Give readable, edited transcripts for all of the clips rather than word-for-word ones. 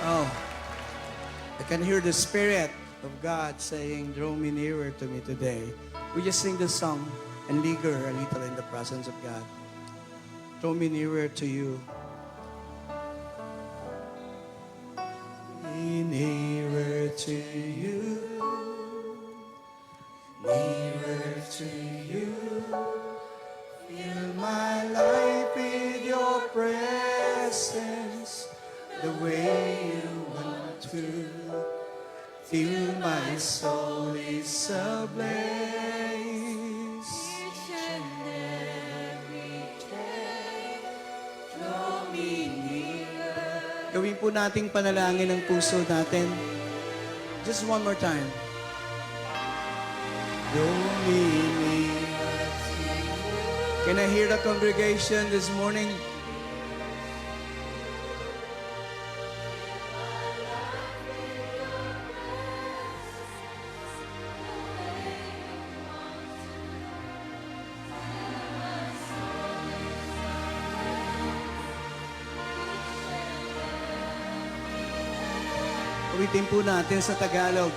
Oh, I can hear the Spirit of God saying, draw me nearer to me today. We just sing this song and linger a little in the presence of God. Draw me nearer to you. Nearer to you, nearer to you. Fill my life with your presence, the way you want to. Fill my soul is ablaze. Each and every day, draw me nearer. Gawin po nating panalangin ang puso natin. Just one more time. Draw me nearer. Can I hear the congregation this morning? Ulitin po natin sa Tagalog.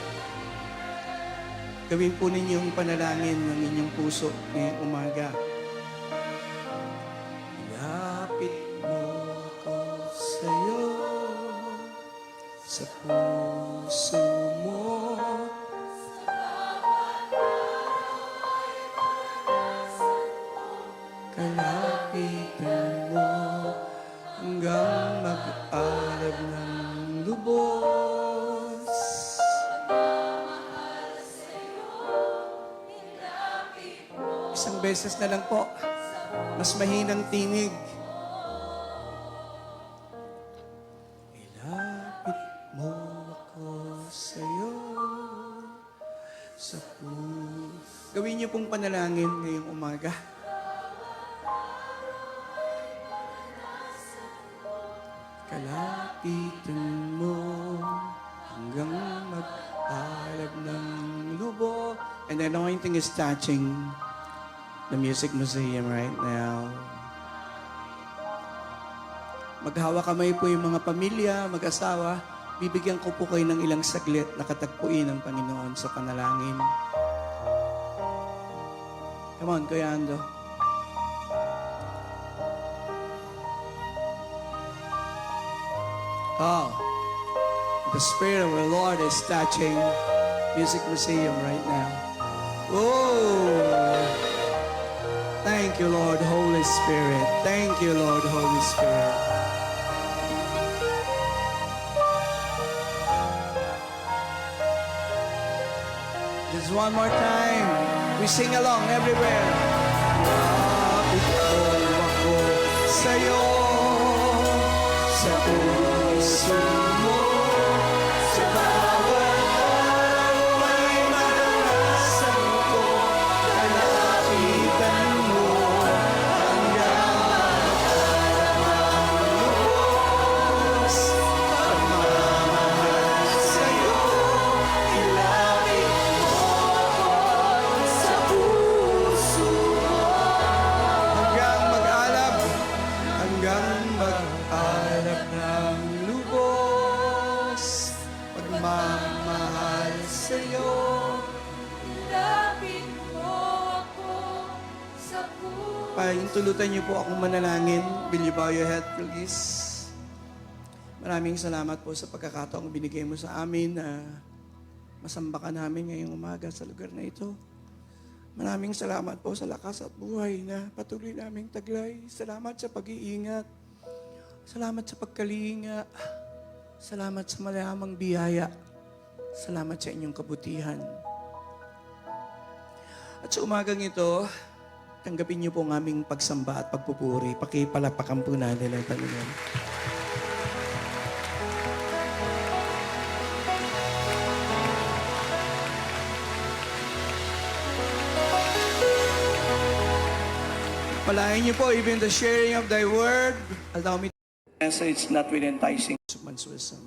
Gawin po ninyong panalangin ng inyong puso ngayong umaga. Ilapit mo ko sa'yo, sa puso mo. Kalapitan mo hanggang mag-alab ng lubos. Isang beses na lang po. Mas mahinang tinig. Ilapit mo ako sa'yo, sa puso. Gawin niyo pong panalangin ngayong umaga. Kalapitan mo hanggang mag-alab ng lubo. And the anointing is touching the Music Museum right now. Maghawa kamay po yung mga pamilya, mag-asawa. Bibigyan ko po kayo ng ilang saglit na katagpuin ng Panginoon sa panalangin. Come on, Kuya Ando. Oh, the Spirit of the Lord is touching Music Museum right now. Oh! Thank you, Lord, Holy Spirit. Thank you, Lord, Holy Spirit. Just one more time. We sing along everywhere. Lapit mo ako sa'yo, sa puso mo, sa bawat araw ay maranasan ko. Kalapitan mo hanggang lubos. Pagmamahal sa'yo, ilapit mo ako sa puso mo. Hanggang mag-alab, hanggang mag-alab ng lubos. Pagmamahal sa'yo, Ilapit mo ako sa puso. Pahintulutan niyo po akong manalangin. Will you bow your head, please? Maraming salamat po sa pagkakataong binigay mo sa amin na masamba ka namin ngayong umaga sa lugar na ito. Maraming salamat po sa lakas at buhay na patuloy naming taglay. Salamat sa pag-iingat. Salamat sa pagkalinga. Salamat sa malamang biyaya. Salamat sa inyong kabutihan. At sa umagang ito, tanggapin niyo po ang aming pagsamba at pagpupuri. Pakipalapakan po natin ang Panginoon. Palain niyo po even the sharing of thy word. Allow me to message not with enticing man's wisdom.